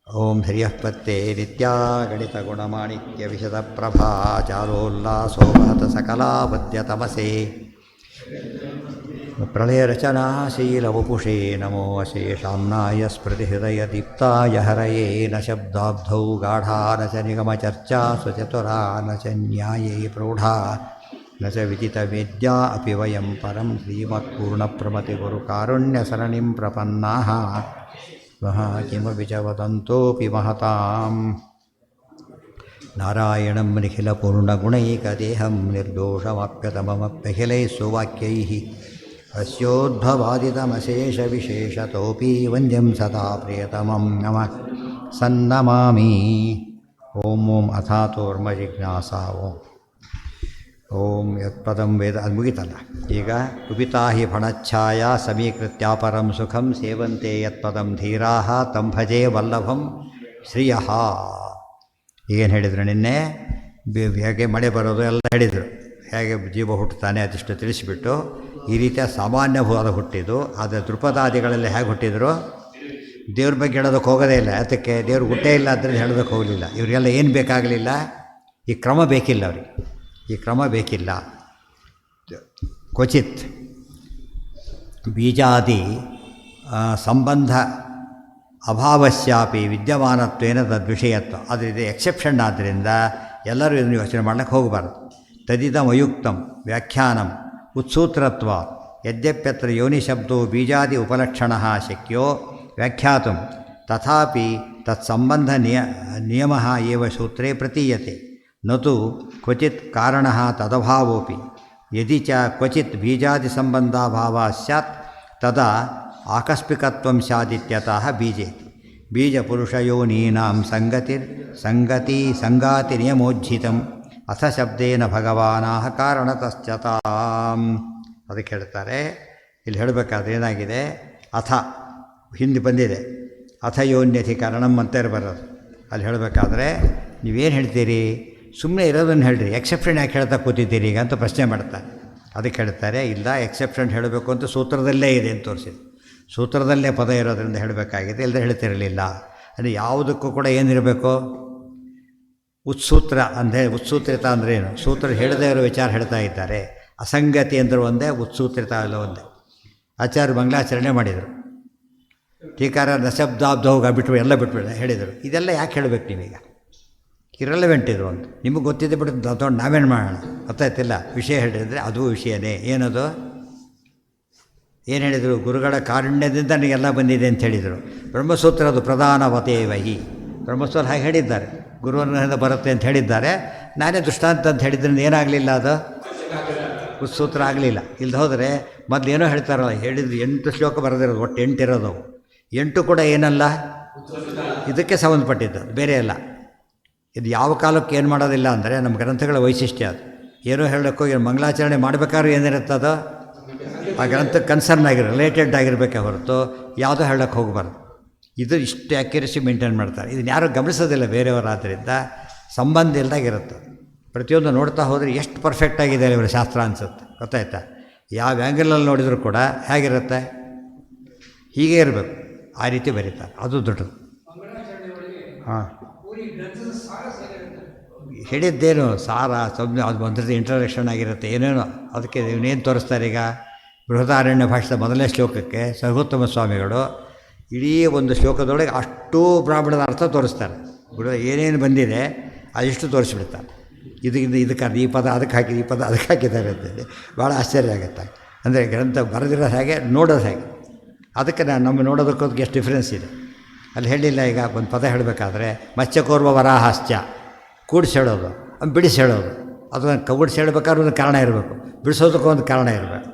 ಓಂ ಹರಿಯಃಪತ್ತೇ ನಿತ್ಯಾ ಗಣಿತಗುಣಮಾಣಿಕ್ಯವಿಶದಪ್ರಭಾ ಚಾರೋಲ್ಲಾಸೋಮಹತ ಸಕಲಾವದ್ಯತಮಸೇ ಪ್ರಳಯರಚನಾಶೀಲವಪುಷೇ ನಮೋ ಅಶೇಷಾಮ್ನಾಯ ಸ್ಮೃತಿಹೃದಯದೀಪ್ತಾಯ ಹರಯೇ ನ ಶಬ್ದಾಬ್ಧೌ ಗಾಢಾ ನ ಚ ನಿಗಮಚರ್ಚಾಸು ಚತುರಾ ನ ಚ ನ್ಯಾಯೇ ಪ್ರೌಢಾ ನ ಚ ವಿದಿತವೇದ್ಯಾ ಅಪಿ ವಯಂ ಪರಂ ಶ್ರೀಮತ್ಪೂರ್ಣಪ್ರಮತಿಗುರುಕಾರುಣ್ಯಸರಣಿಂ ಪ್ರಪನ್ನಾಃ ಕಿಮಪಿ ಚ ವದಂತೋಪಿ ಮಹತಾಂ ನಾರಾಯಣಂ ನಿಖಿಲಪೂರ್ಣಗುಣೈಕದೇಹಂ ನಿರ್ದೋಷಮಾಪ್ಯತಮಮಪ್ಯಖಿಲೈಃ ಸುವಾಕ್ಯೈಃ ಅಸ್ಯೋದ್ಭವಾದಿತಮಶೇಷವಿಶೇಷತೋಪಿ ವಂದ್ಯಂ ಸದಾ ಪ್ರಿಯತಮಂ ನಮಃ ಸನ್ನಮಾಮಿ. ಓಂ ಓಂ ಅಥಾತೋರ್ಮ ಜಿಜ್ಞಾಸಾ ಓಂ ಯತ್ಪದಂ ವೇದ ಅದು ಮುಗಿತಲ್ಲ. ಈಗ ಕುಪಿತಾ ಹಿ ಫಣಚ್ಛಾಯಾ ಸಮೀಕೃತ್ಯಾಪರಂ ಸುಖಂ ಸೇವಂತೆ ಯತ್ಪದಂ ಧೀರಾಃ ತಂ ಭಜೆ ವಲ್ಲಭಂ ಶ್ರಿಯಃ. ಏನು ಹೇಳಿದರು ನಿನ್ನೆ? ಹೇಗೆ ಮಳೆ ಬರೋದು ಎಲ್ಲ ಹೇಳಿದರು, ಹೇಗೆ ಜೀವ ಹುಟ್ಟುತ್ತಾನೆ ಅದಿಷ್ಟು ತಿಳಿಸಿಬಿಟ್ಟು ಈ ರೀತಿಯ ಸಾಮಾನ್ಯವಾದ ಹುಟ್ಟಿದ್ದು. ಆದರೆ ದೃಪದಾದಿಗಳಲ್ಲಿ ಹೇಗೆ ಹುಟ್ಟಿದರು? ದೇವ್ರ ಬಗ್ಗೆ ಹೇಳೋದಕ್ಕೆ ಹೋಗೋದೇ ಇಲ್ಲ. ಅದಕ್ಕೆ ದೇವ್ರು ಹುಟ್ಟೇ ಇಲ್ಲ ಅಂದರೆ ಹೇಳೋದಕ್ಕೆ ಹೋಗಲಿಲ್ಲ. ಇವರಿಗೆಲ್ಲ ಏನು ಬೇಕಾಗಲಿಲ್ಲ? ಈ ಕ್ರಮ ಬೇಕಿಲ್ಲ ಅವರಿಗೆ, ಈ ಕ್ರಮ ಬೇಕಿಲ್ಲ. ಕ್ವಚಿತ್ ಬೀಜಾದಿ ಸಂಬಂಧ ಅಭಾವಸ್ಯಾಪಿ ವಿದ್ಯಮಾನತ್ವೇನ ತದ್ವಿಷಯತ್ವ. ಆದರೆ ಇದು ಎಕ್ಸೆಪ್ಷನ್ ಆದ್ದರಿಂದ ಎಲ್ಲರೂ ಇದನ್ನು ಯೋಚನೆ ಮಾಡಲಿಕ್ಕೆ ಹೋಗಬಾರ್ದು. ತದಿದಮಯುಕ್ತಂ ವ್ಯಾಖ್ಯಾನಂ ಉತ್ಸೂತ್ರತ್ವ ಯದ್ಯಪ್ಯತ್ರ ಯೋನಿಶಬ್ದೋ ಬೀಜಾದಿ ಉಪಲಕ್ಷಣ ಶಕ್ಯೋ ವ್ಯಾಖ್ಯಾತುಂ ತಥಾಪಿ ತತ್ಸಂಬಂಧ ನಿಯಮಃ ಏವ ಸೂತ್ರೇ ಪ್ರತೀಯತೆ ನತು ಕ್ವಚಿತ್ ಕಾರಣಃ ತದಭಾವೋಪಿ. ಯದಿ ಚ ಕ್ವಚಿತ್ ಬೀಜಾದಿಸಂಬಂಧಾಭಾವ ಸ್ಯಾತ್ ತದಾ ಆಕಸ್ಮಿಕತ್ವಂ ಸ್ಯಾದಿತ್ಯತಃ ಬೀಜೇತಿ. ಬೀಜಪುರುಷಯೋನೀನಾಂ ಸಂಗಾತಿನಿಯಮೋಜ್ಜಿತಂ ಅಥ ಶಬ್ದೇನ ಭಗವಾನಾಹ ಕಾರಣತಶ್ಚತಾಂ. ಅದಕ್ಕೆ ಹೇಳ್ತಾರೆ, ಇಲ್ಲಿ ಹೇಳಬೇಕಾದ್ರೆ ಏನಾಗಿದೆ? ಅಥ ಹಿಂದೆ ಬಂದಿದೆ, ಅಥ ಯೋನ್ಯಧಿಕರಣಂ ಅಂತ ಬರೋದು. ಅಲ್ಲಿ ಹೇಳಬೇಕಾದ್ರೆ ನೀವೇನು ಹೇಳ್ತೀರಿ? ಸುಮ್ಮನೆ ಇರೋದನ್ನು ಹೇಳ್ರಿ, ಎಕ್ಸೆಪ್ಷನ್ ಯಾಕೆ ಹೇಳ್ತಾ ಕೂತಿದ್ದೀರಿ ಈಗ ಅಂತ ಪ್ರಶ್ನೆ ಮಾಡ್ತಾರೆ. ಅದಕ್ಕೆ ಹೇಳ್ತಾರೆ, ಇಲ್ಲ, ಎಕ್ಸೆಪ್ಷನ್ ಹೇಳಬೇಕು ಅಂತ ಸೂತ್ರದಲ್ಲೇ ಇದೆ ಅಂತ ತೋರಿಸಿದೆ. ಸೂತ್ರದಲ್ಲೇ ಪದ ಇರೋದ್ರಿಂದ ಹೇಳಬೇಕಾಗಿದೆ, ಇಲ್ಲದೆ ಹೇಳ್ತಿರಲಿಲ್ಲ. ಅಂದರೆ ಯಾವುದಕ್ಕೂ ಕೂಡ ಏನಿರಬೇಕು? ಉತ್ಸೂತ್ರ ಅಂದರೆ ಉತ್ಸೂತ್ರಿತ ಅಂದರೆ ಏನು? ಸೂತ್ರ ಹೇಳದೇ ಇರೋ ವಿಚಾರ ಹೇಳ್ತಾ ಇದ್ದಾರೆ. ಅಸಂಗತಿ ಅಂದರೆ ಒಂದೇ, ಉತ್ಸೂತ್ರಿತ ಅಲ್ಲ ಒಂದೇ. ಆಚಾರ್ಯ ಮಂಗಳಾಚರಣೆ ಮಾಡಿದರು. ಟೀಕಾರ ನಶಬ್ದಾಬ್ದೋಗ ಬಿಟ್ಟು ಎಲ್ಲ ಬಿಟ್ಬಿಡ ಹೇಳಿದರು. ಇದೆಲ್ಲ ಯಾಕೆ ಹೇಳಬೇಕು ನೀವೀಗ? ಇರಲೆವೆಂಟ್ ಇದು ಅಂತ ನಿಮಗೆ ಗೊತ್ತಿದೆ ಬಿಟ್ಟು ತೊಗೊಂಡು ನಾವೇನು ಮಾಡೋಣ? ಗೊತ್ತಾಯ್ತಿಲ್ಲ. ವಿಷಯ ಹೇಳಿದರೆ ಅದು ವಿಷಯನೇ. ಏನದು? ಏನು ಹೇಳಿದರು? ಗುರುಗಳ ಕಾರುಣ್ಯದಿಂದ ನನಗೆಲ್ಲ ಬಂದಿದೆ ಅಂತ ಹೇಳಿದರು. ಬ್ರಹ್ಮಸೂತ್ರ ಅದು ಪ್ರಧಾನವತೇ ವಹಿ. ಬ್ರಹ್ಮಸೂತ್ರ ಹಾಗೆ ಹೇಳಿದ್ದಾರೆ, ಗುರುವಿನಿಂದ ಬರುತ್ತೆ ಅಂತ ಹೇಳಿದ್ದಾರೆ. ನಾನೇ ದೃಷ್ಟಾಂತ ಅಂತ ಹೇಳಿದ್ರಿಂದ ಏನಾಗಲಿಲ್ಲ, ಅದು ಸೂತ್ರ ಆಗಲಿಲ್ಲ. ಇಲ್ಲದೆ ಹೋದರೆ ಮೊದಲೇನೋ ಹೇಳ್ತಾರಲ್ಲ, ಹೇಳಿದ್ರು 8 ಶ್ಲೋಕ ಬರೆದಿರೋದು, ಒಟ್ಟು 8 ಇರೋದು. 8 ಕೂಡ ಏನಲ್ಲ, ಇದಕ್ಕೆ ಸಂಬಂಧಪಟ್ಟಿದ್ದು, ಬೇರೆ ಅಲ್ಲ. ಇದು ಯಾವ ಕಾಲಕ್ಕೆ ಏನು ಮಾಡೋದಿಲ್ಲ ಅಂದರೆ ನಮ್ಮ ಗ್ರಂಥಗಳ ವೈಶಿಷ್ಟ್ಯ ಅದು. ಏನೋ ಹೇಳೋಕ್ಕೋ ಮಂಗಳಾಚರಣೆ ಮಾಡಬೇಕಾದ್ರೂ ಏನಿರುತ್ತದೋ ಆ ಗ್ರಂಥಕ್ಕೆ ಕನ್ಸರ್ನ್ ರಿಲೇಟೆಡ್ ಆಗಿರಬೇಕೆ ಹೊರತು ಯಾವುದೋ ಹೇಳೋಕ್ಕೆ ಹೋಗಬಾರ್ದು. ಇದು ಇಷ್ಟು ಆ್ಯಕ್ಯುರಸಿ ಮೇಂಟೈನ್ ಮಾಡ್ತಾರೆ. ಇದನ್ನು ಯಾರೂ ಗಮನಿಸೋದಿಲ್ಲ ಬೇರೆಯವರಾದ್ದರಿಂದ. ಸಂಬಂಧ ಇಲ್ದಾಗಿರುತ್ತೆ. ಪ್ರತಿಯೊಂದು ನೋಡ್ತಾ ಹೋದರೆ ಎಷ್ಟು ಪರ್ಫೆಕ್ಟಾಗಿದೆ ಇವರ ಶಾಸ್ತ್ರ ಅನಿಸುತ್ತೆ. ಗೊತ್ತಾಯ್ತಾ? ಯಾವ ಆ್ಯಂಗಲಲ್ಲಿ ನೋಡಿದರೂ ಕೂಡ ಹೇಗಿರುತ್ತೆ? ಹೀಗೆ ಇರಬೇಕು, ಆ ರೀತಿ ಬರೀತಾರೆ. ಅದು ದೊಡ್ಡದು. ಹಾಂ, ಹೇಳಿದ್ದೇನು ಸಾರ ಅದು ಒಂದ್ರದ್ದು ಇಂಟ್ರಡಕ್ಷನ್ ಆಗಿರುತ್ತೆ, ಏನೇನೋ. ಅದಕ್ಕೆ ಇವನೇನು ತೋರಿಸ್ತಾರೆ ಈಗ? ಬೃಹದಾರಣ್ಯ ಭಾಷೆದ ಮೊದಲನೇ ಶ್ಲೋಕಕ್ಕೆ ಸರ್ವೋತ್ತಮ ಸ್ವಾಮಿಗಳು ಇಡೀ ಒಂದು ಶ್ಲೋಕದೊಳಗೆ ಅಷ್ಟೂ ಬ್ರಾಹ್ಮಣದ ಅರ್ಥ ತೋರಿಸ್ತಾರೆ. ಏನೇನು ಬಂದಿದೆ ಅದಿಷ್ಟು ತೋರಿಸ್ಬಿಡ್ತಾರೆ. ಇದಕ್ಕೆ ಈ ಪದ ಅದಕ್ಕೆ ಹಾಕಿ, ಈ ಪದ ಅದಕ್ಕೆ ಹಾಕಿದ್ದಾರೆ ಅಂತೇಳಿ ಭಾಳ ಆಶ್ಚರ್ಯ ಆಗುತ್ತೆ. ಅಂದರೆ ಗ್ರಂಥ ಬರೆದಿರೋದು ಹೇಗೆ, ನೋಡೋದು ಹೇಗೆ, ಅದಕ್ಕೆ ನಮ್ಮ ನೋಡೋದಕ್ಕೋದಕ್ಕೆ ಎಷ್ಟು ಡಿಫ್ರೆನ್ಸ್ ಇದೆ. ಅಲ್ಲಿ ಹೇಳಿಲ್ಲ. ಈಗ ಒಂದು ಪದ ಹೇಳಬೇಕಾದ್ರೆ ಮತ್ಸ್ಯಕೂರ್ವ ವರಾಹಾಸ್ಯ ಕೂಡಿಸಿ ಹೇಳೋದು, ಬಿಡಿಸಿ ಹೇಳೋದು. ಅದು ಕೂಡಿಸಿ ಹೇಳಬೇಕಾದ್ರೆ ಒಂದು ಕಾರಣ ಇರಬೇಕು, ಬಿಡಿಸೋದಕ್ಕೂ ಒಂದು ಕಾರಣ ಇರಬೇಕು.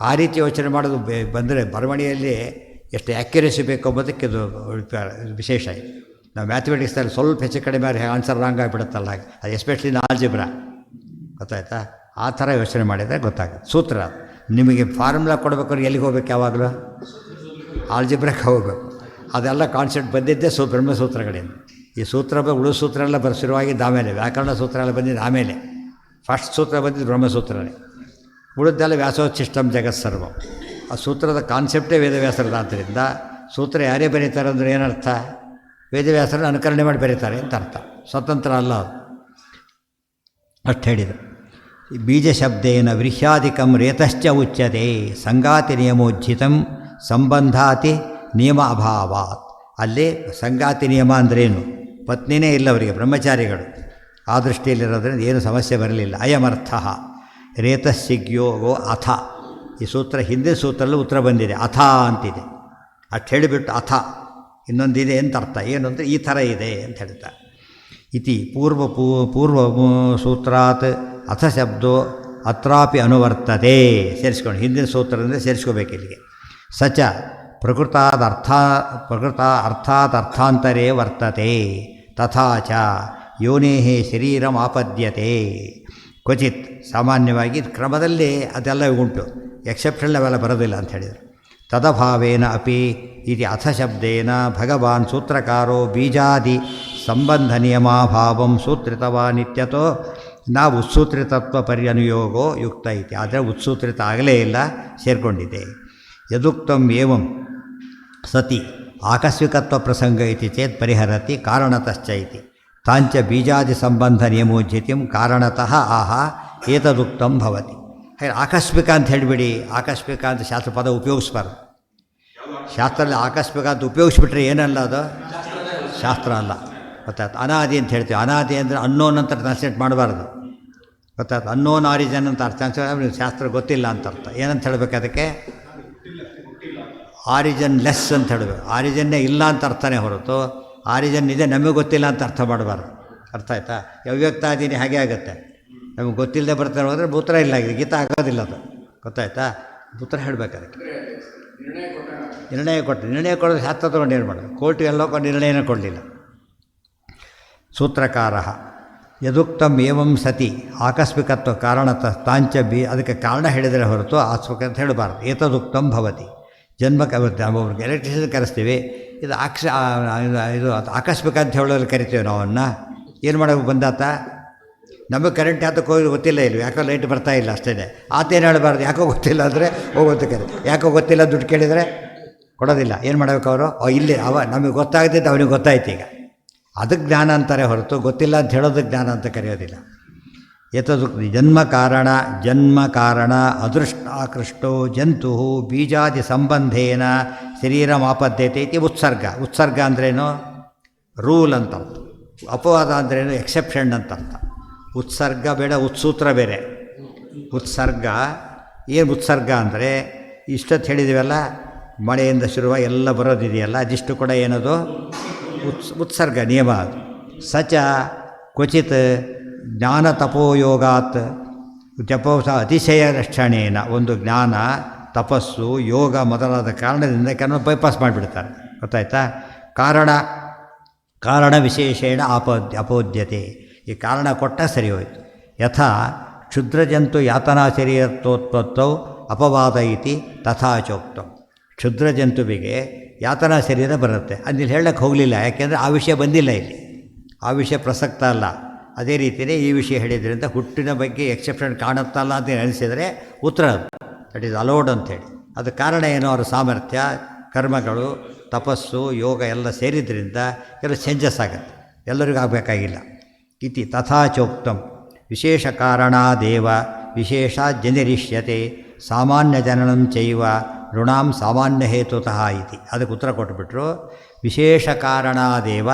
ಆ ರೀತಿ ಯೋಚನೆ ಮಾಡೋದು ಬಂದರೆ ಬರವಣಿಗೆಯಲ್ಲಿ ಎಷ್ಟು ಆ್ಯಕ್ಯುರೇಸಿ ಬೇಕು ಅಂಬೋದಕ್ಕೆ ಇದು ವಿಶೇಷ ಇದೆ. ನಾವು ಮ್ಯಾಥಮೆಟಿಕ್ಸಲ್ಲಿ ಸ್ವಲ್ಪ ಹೆಚ್ಚು ಕಡಿಮೆ ಆನ್ಸರ್ ರಾಂಗ್ ಆಗಿಬಿಡುತ್ತಲ್ಲ, ಅದು ಎಸ್ಪೆಷಲಿ ಆಲ್ಜಿಬ್ರಾ. ಗೊತ್ತಾಯ್ತಾ? ಆ ಥರ ಯೋಚನೆ ಮಾಡಿದರೆ ಗೊತ್ತಾಗುತ್ತೆ. ಸೂತ್ರ ನಿಮಗೆ ಫಾರ್ಮುಲಾ ಕೊಡಬೇಕಾದ್ರೆ ಎಲ್ಲಿಗೆ ಹೋಗ್ಬೇಕು? ಯಾವಾಗಲೂ ಆಲ್ಜಿಬ್ರಾಕ್ಕೆ ಹೋಗಬೇಕು. ಅದೆಲ್ಲ ಕಾನ್ಸೆಪ್ಟ್ ಬಂದಿದ್ದೇ ಬ್ರಹ್ಮಸೂತ್ರಗಳಿಂದ. ಈ ಸೂತ್ರ ಉಳಿದ ಸೂತ್ರ ಎಲ್ಲ ಶುರುವಾಗಿದ್ದು ಆಮೇಲೆ, ವ್ಯಾಕರಣ ಸೂತ್ರ ಎಲ್ಲ ಬಂದಿದ್ದು ಆಮೇಲೆ. ಫಸ್ಟ್ ಸೂತ್ರ ಬಂದಿದ್ದು ಬ್ರಹ್ಮಸೂತ್ರನೇ. ಉಳಿದೆಲ್ಲ ವ್ಯಾಸೋಚ್ಛಿಷ್ಟಂ ಜಗತ್ಸರ್ವಂ. ಆ ಸೂತ್ರದ ಕಾನ್ಸೆಪ್ಟೇ ವೇದವ್ಯಾಸರದಾದ್ದರಿಂದ ಸೂತ್ರ ಯಾರೇ ಬರೀತಾರೆ ಅಂದರೆ ಏನರ್ಥ? ವೇದವ್ಯಾಸರನ್ನು ಅನುಕರಣೆ ಮಾಡಿ ಬರೀತಾರೆ ಅಂತ ಅರ್ಥ, ಸ್ವತಂತ್ರ ಅಲ್ಲ ಅದು. ಅಷ್ಟು ಹೇಳಿದರು. ಬೀಜಶಬ್ದೇನ ವ್ರೀಹ್ಯಾದಿಕಂ ರೇತಶ್ಚ ಉಚ್ಯತೆ ಸಂಗಾತಿ ನಿಯಮೋಜ್ಜಿತಂ ಸಂಬಂಧಾತಿ ನಿಯಮ ಅಭಾವಾತ್. ಅಲ್ಲಿ ಸಂಗಾತಿ ನಿಯಮ ಅಂದ್ರೇನು? ಪತ್ನಿನೇ ಇಲ್ಲ ಅವರಿಗೆ, ಬ್ರಹ್ಮಚಾರಿಗಳು. ಆ ದೃಷ್ಟಿಯಲ್ಲಿರೋದ್ರಿಂದ ಏನು ಸಮಸ್ಯೆ ಬರಲಿಲ್ಲ. ಅಯಮರ್ಥ ರೇತಸ್ಸಿಗ್ಯೋಗೋ ಅಥ. ಈ ಸೂತ್ರ ಹಿಂದಿನ ಸೂತ್ರಲ್ಲೂ ಉತ್ತರ ಬಂದಿದೆ, ಅಥ ಅಂತಿದೆ. ಅಷ್ಟು ಹೇಳಿಬಿಟ್ಟು ಅಥ ಇನ್ನೊಂದಿದೆ ಅಂತ ಅರ್ಥ. ಏನು ಅಂದರೆ ಈ ಥರ ಇದೆ ಅಂತ ಹೇಳ್ತಾರೆ. ಇತಿ ಪೂರ್ವ ಸೂತ್ರಾತ್ ಅಥ ಶಬ್ದೋ ಅತ್ರಾಪಿ ಅನುವರ್ತತೆ. ಸೇರಿಸ್ಕೊಂಡು ಹಿಂದಿನ ಸೂತ್ರದಿಂದ ಸೇರಿಸ್ಕೋಬೇಕು ಇಲ್ಲಿಗೆ. ಸಚ ಪ್ರಕೃತಾತ್ ಅರ್ಥಾಂತರೇ ವರ್ತತೆ ತಥಾ ಚ ಯೋನೇಃ ಶರೀರಮಾಪದ್ಯತೆ. ಕ್ವಚಿತ್ ಸಾಮಾನ್ಯವಾಗಿ ಕ್ರಮದಲ್ಲಿ ಅದೆಲ್ಲ ಉಂಟು, ಎಕ್ಸೆಪ್ಷನ್ ಅವೆಲ್ಲ ಬರೋದಿಲ್ಲ ಅಂತ ಹೇಳಿದರು. ತದಭಾವೇನ ಅಪಿ ಇತಿ ಅಥ ಶಬ್ದೇನ ಭಗವಾನ್ ಸೂತ್ರಕಾರೋ ಬೀಜಾದಿ ಸಂಬಂಧ ನಿಯಮಾಭಾವಂ ಸೂತ್ರಿತವಾನಿತ್ಯತೋ ನಾ ಉತ್ಸೂತ್ರಿತತ್ವ ಪರ್ಯನುಯೋಗೋ ಯುಕ್ತ ಇತಿ. ಆದರೆ ಉತ್ಸೂತ್ರಿತ ಆಗಲೇ ಇಲ್ಲ, ಸೇರಿಕೊಂಡಿದೆ. ಯದುಕ್ತಂ ಏವಂ ಸತಿ ಆಕಸ್ಮಿಕತ್ವ ಪ್ರಸಂಗ ಇತಿ ಚೇತ್ ಪರಿಹರತಿ ಕಾರಣತಶ್ಚ ಇತಿ ತಾಂಚ ಬೀಜಾದಿ ಸಂಬಂಧ ನಿಯಮೋಜ್ಯತಿಂ ಕಾರಣತಃ ಆಹ ಏತದುಕ್ತಂ ಭವತಿ. ಹಾಗೆ ಆಕಸ್ಮಿಕ ಅಂತ ಹೇಳಿಬಿಡಿ. ಆಕಸ್ಮಿಕ ಅಂತ ಶಾಸ್ತ್ರ ಪದ ಉಪಯೋಗಿಸ್ಬಾರ್ದು. ಶಾಸ್ತ್ರದಲ್ಲಿ ಆಕಸ್ಮಿಕ ಅಂತ ಉಪಯೋಗಿಸ್ಬಿಟ್ರೆ ಏನಲ್ಲ, ಅದು ಶಾಸ್ತ್ರ ಅಲ್ಲ. ಗೊತ್ತಾಯ್ತು? ಅನಾದಿ ಅಂತ ಹೇಳ್ತೀವಿ. ಅನಾದಿ ಅಂದರೆ ಅನ್ನೋನ್ ಅಂತ ಟ್ರಾನ್ಸ್ಲೇಟ್ ಮಾಡಬಾರ್ದು. ಗೊತ್ತಾಯ್ತು? ಅನ್ನೋನ್ ಆರಿಜನ್ ಅಂತ ಅರ್ಥ. ಶಾಸ್ತ್ರ ಗೊತ್ತಿಲ್ಲ ಅಂತ ಅರ್ಥ. ಏನಂತ ಹೇಳಬೇಕು ಅದಕ್ಕೆ? ಆರಿಜನ್ ಲೆಸ್ ಅಂತ ಹೇಳಬೇಕು. ಆರಿಜನ್ನೇ ಇಲ್ಲ ಅಂತ ಅರ್ಥನೇ ಹೊರತು ಆರಿಜನ್ ಇದೆ ನಮಗೆ ಗೊತ್ತಿಲ್ಲ ಅಂತ ಅರ್ಥ ಮಾಡಬಾರ್ದು. ಅರ್ಥ ಆಯ್ತಾ? ಅವ್ಯಕ್ತಾದೀನಿ ಹಾಗೆ ಆಗುತ್ತೆ. ನಮಗೆ ಗೊತ್ತಿಲ್ಲದೆ ಬರ್ತಾರೆ ಹೋದರೆ ಭೂತ್ರ ಇಲ್ಲ ಆಗಿದೆ, ಗೀತ ಆಗೋದಿಲ್ಲ ಅದು. ಗೊತ್ತಾಯ್ತಾ? ಭೂತ್ರ ಹೇಳಬೇಕು ಅದಕ್ಕೆ. ನಿರ್ಣಯ ಕೊಡೋದು ಶಾಸ್ತ್ರ ತೊಗೊಂಡು ಏನು ಮಾಡೋದು? ಕೋರ್ಟಿಗೆಲ್ಲ ನಿರ್ಣಯನ ಕೊಡಲಿಲ್ಲ. ಸೂತ್ರಕಾರ ಯದುಕ್ತಂ ಏವಂ ಸತಿ ಆಕಸ್ಮಿಕತ್ವ ಕಾರಣತ ತಾಂಚ ಅದಕ್ಕೆ ಕಾರಣ ಹೇಳಿದರೆ ಹೊರತು ಆಸ್ಮಿಕ ಅಂತ ಹೇಳಬಾರ್ದು. ಏತದುಕ್ತಂ ಭವತಿ. ಜನ್ಮಕ್ಕೆ ಒಬ್ರಿಗೆ ಎಲೆಕ್ಟ್ರಿಸಿಟಿ ಕರೆಸ್ತೀವಿ, ಇದು ಇದು ಆಕಸ್ಮಿಕ ಅಂತ ಹೇಳೋಲ್ಲಿ ಕರಿತೀವಿ ನಾವನ್ನ. ಏನು ಮಾಡೋಕೆ ಬಂದಾತ? ನಮಗೆ ಕರೆಂಟ್ ಯಾತಕ್ಕೆ ಹೋಗಿ ಗೊತ್ತಿಲ್ಲ, ಇಲ್ಲ ಯಾಕೋ ಲೈಟ್ ಬರ್ತಾ ಇಲ್ಲ ಅಷ್ಟೇ. ಆತೇನು ಹೇಳಬಾರ್ದು, ಯಾಕೋ ಗೊತ್ತಿಲ್ಲ ಅಂದರೆ ಹೋಗೋದು ಕರೆ. ಯಾಕೋ ಗೊತ್ತಿಲ್ಲ ದುಡ್ಡು ಕೇಳಿದರೆ ಕೊಡೋದಿಲ್ಲ. ಏನು ಮಾಡಬೇಕು ಅವರು? ಇಲ್ಲಿ ನಮಗೆ ಗೊತ್ತಾಗ್ತಿದ್ದು ಅವನಿಗೆ ಗೊತ್ತಾಯ್ತು. ಈಗ ಅದಕ್ಕೆ ಜ್ಞಾನ ಅಂತಾರೆ ಹೊರತು ಗೊತ್ತಿಲ್ಲ ಅಂತ ಹೇಳೋದಕ್ಕೆ ಜ್ಞಾನ ಅಂತ ಕರೆಯೋದಿಲ್ಲ. ಎತದು ಜನ್ಮ ಕಾರಣ ಅದೃಷ್ಟಾಕೃಷ್ಟೋ ಜಂತು ಬೀಜಾದಿ ಸಂಬಂಧೇನ ಶರೀರಮಾಪದ್ಯತೆ ಇತಿ ಉತ್ಸರ್ಗ. ಉತ್ಸರ್ಗ ಅಂದ್ರೇನು? ರೂಲ್ ಅಂತ ಅರ್ಥ. ಅಪವಾದ ಅಂದ್ರೇನು? ಎಕ್ಸೆಪ್ಷನ್ ಅಂತ ಅರ್ಥ. ಉತ್ಸರ್ಗ ಬೇಡ, ಉತ್ಸೂತ್ರ ಬೇರೆ. ಉತ್ಸರ್ಗ ಏನು? ಉತ್ಸರ್ಗ ಅಂದರೆ ಇಷ್ಟೊತ್ತು ಹೇಳಿದ್ದೀವಲ್ಲ, ಮಳೆಯಿಂದ ಶುರುವಾಗಿ ಎಲ್ಲ ಬರೋದಿದೆಯಲ್ಲ, ಅದಿಷ್ಟು ಕೂಡ ಏನದು? ಉತ್ಸರ್ಗ ನಿಯಮ ಅದು. ಸಚ ಕ್ವಚಿತ್ ಜ್ಞಾನ ತಪೋಯೋಗಾತ್ ಜಪೋಸ ಅತಿಶಯ ರಕ್ಷಣೇನ. ಒಂದು ಜ್ಞಾನ, ತಪಸ್ಸು, ಯೋಗ ಮೊದಲಾದ ಕಾರಣದಿಂದ ಕೆಲವು ಬೈಪಾಸ್ ಮಾಡಿಬಿಡ್ತಾರೆ. ಗೊತ್ತಾಯ್ತಾ? ಕಾರಣ ವಿಶೇಷೇಣ ಅಪೋದ್ಯತೆ. ಈ ಕಾರಣ ಕೊಟ್ಟ ಸರಿ ಹೋಯಿತು. ಯಥಾ ಕ್ಷುದ್ರಜಂತು ಯಾತನಾ ಶರೀರತ್ವೋತ್ಪತ್ತೌ ಅಪವಾದ ಇತಿ ತಥಾ ಚೋಕ್ತಂ. ಕ್ಷುದ್ರಜಂತುವಿಗೆ ಯಾತನಾ ಶರೀರ ಬರುತ್ತೆ. ಅಲ್ಲಿ ಹೇಳಕ್ಕೆ ಹೋಗಲಿಲ್ಲ, ಯಾಕೆಂದರೆ ಆ ವಿಷಯ ಬಂದಿಲ್ಲ ಇಲ್ಲಿ. ಆ ವಿಷಯ ಪ್ರಸಕ್ತ ಅಲ್ಲ. ಅದೇ ರೀತಿಯೇ ಈ ವಿಷಯ ಹೇಳಿದ್ರಿಂದ ಹುಟ್ಟಿನ ಬಗ್ಗೆ ಎಕ್ಸೆಪ್ಷನ್ ಕಾಣುತ್ತಲ್ಲ ಅಂತ ಅನಿಸಿದರೆ ಉತ್ತರ ದಟ್ ಈಸ್ ಅಲೋಡ್ ಅಂಥೇಳಿ. ಅದು ಕಾರಣ ಏನೋ? ಅವರ ಸಾಮರ್ಥ್ಯ, ಕರ್ಮಗಳು, ತಪಸ್ಸು, ಯೋಗ ಎಲ್ಲ ಸೇರಿದ್ರಿಂದ ಕೆಲವು ಚೇಂಜಸ್ ಆಗುತ್ತೆ. ಎಲ್ಲರಿಗೂ ಆಗಬೇಕಾಗಿಲ್ಲ. ಇತಿ ತಥಾ ಚೋಕ್ತಂ ವಿಶೇಷ ಕಾರಣಾದೇವ ವಿಶೇಷ ಜನಿರಿಷ್ಯತೆ ಸಾಮಾನ್ಯ ಜನನಂ ಚೈವ ಋಣಾಂ ಸಾಮಾನ್ಯ ಹೇತುತಃ ಇತಿ. ಅದಕ್ಕೆ ಉತ್ತರ ಕೊಟ್ಟುಬಿಟ್ರು. ವಿಶೇಷ ಕಾರಣಾದೇವ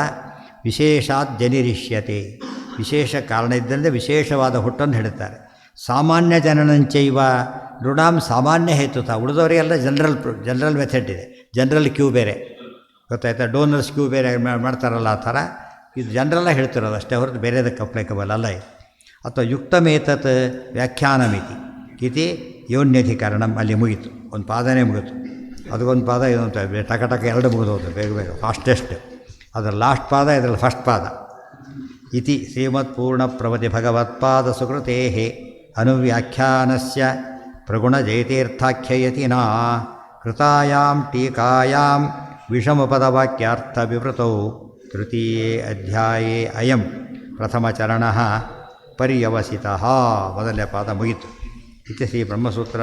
ವಿಶೇಷಾತ್ ಜನಿರಿಷ್ಯತೆ. ವಿಶೇಷ ಕಾರಣ ಇದ್ದಂತೆ ವಿಶೇಷವಾದ ಹುಟ್ಟನ್ನು ಹೇಳುತ್ತಾರೆ. ಸಾಮಾನ್ಯ ಜನನಂಚೈವ ಋಣಾಂ ಸಾಮಾನ್ಯ ಹೇತುತ. ಉಳಿದವರಿಗೆಲ್ಲ ಜನರಲ್ ಮೆಥಡ್ ಇದೆ. ಜನರಲ್ ಕ್ಯೂ ಬೇರೆ. ಗೊತ್ತಾಯ್ತಾ? ಡೋನರ್ಸ್ ಕ್ಯೂ ಬೇರೆ ಮಾಡ್ತಾರಲ್ಲ, ಆ ಥರ ಇದು ಜನರಲ್ಲ ಹೇಳ್ತಿರೋದು ಅಷ್ಟೇ ಹೊರತು ಬೇರೆದಕ್ಕೆ ಅಪ್ಲೈಕಬಲ್ ಅಲ್ಲ ಇದು. ಅಥವಾ ಯುಕ್ತಮೇತತ್ ವ್ಯಾಖ್ಯಾನಮಿತಿ ಇತಿ ಯೋನ್ಯಧಿಕರಣಂ. ಅಲ್ಲಿ ಮುಗೀತು, ಒಂದು ಪಾದನೇ ಮುಗಿತು. ಅದಕ್ಕೊಂದು ಪಾದ ಇದೊಂದು ಟಕ ಎರಡು ಮುಗಿದೋದು ಬೇಗ ಫಾಸ್ಟೆಸ್ಟ್. ಅದರ ಲಾಸ್ಟ್ ಪಾದ, ಇದರಲ್ಲಿ ಫಸ್ಟ್ ಪಾದ. ಇತಿ ಶ್ರೀಮತ್ಪೂರ್ಣಪ್ರವತಿ ಭಗವತ್ಪಾದ ಸುಕೃತೆ ಅನುವ್ಯಾಖ್ಯಾನಸ್ಯ ಪ್ರಗುಣಜಯತೀರ್ಥಾಖ್ಯಯತಿ ನಾ ಕೃತಾಯಾಂ ಟೀಕಾಯಾಂ ವಿಷಮಪದವಾಕ್ಯಾರ್ಥ ವಿವೃತೌ ತೃತೀಯೇ ಅಧ್ಯಾಯೇ ಅಯಂ ಪ್ರಥಮಚರಣಃ ಪರ್ಯವಸಿತಃ. ಮೊದಲನೇ ಪಾದ ಮುಗಿತು. ಇತಿ ಶ್ರೀ ಬ್ರಹ್ಮಸೂತ್ರ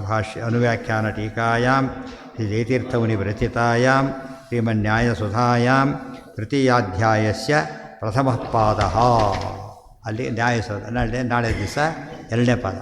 ಭಾಷ್ಯ ಅನುವ್ಯಾಖ್ಯಾನ ಟೀಕಾಯಾಂ ಶ್ರೀ ಜಯತೀರ್ಥಮುನಿ ವಿರಚಿತಾಯಾಂ ಶ್ರೀಮನ್ಯಾಯಸುಧಾಯಾಂ ತೃತೀಯಾಧ್ಯಾಯಸ್ಯ ಪ್ರಥಮ ಪಾದ. ಅಲ್ಲಿ ನ್ಯಾಯಸೂತ್ರ ನಾಳೆ ದಿವಸ ಎರಡನೇ ಪಾದ.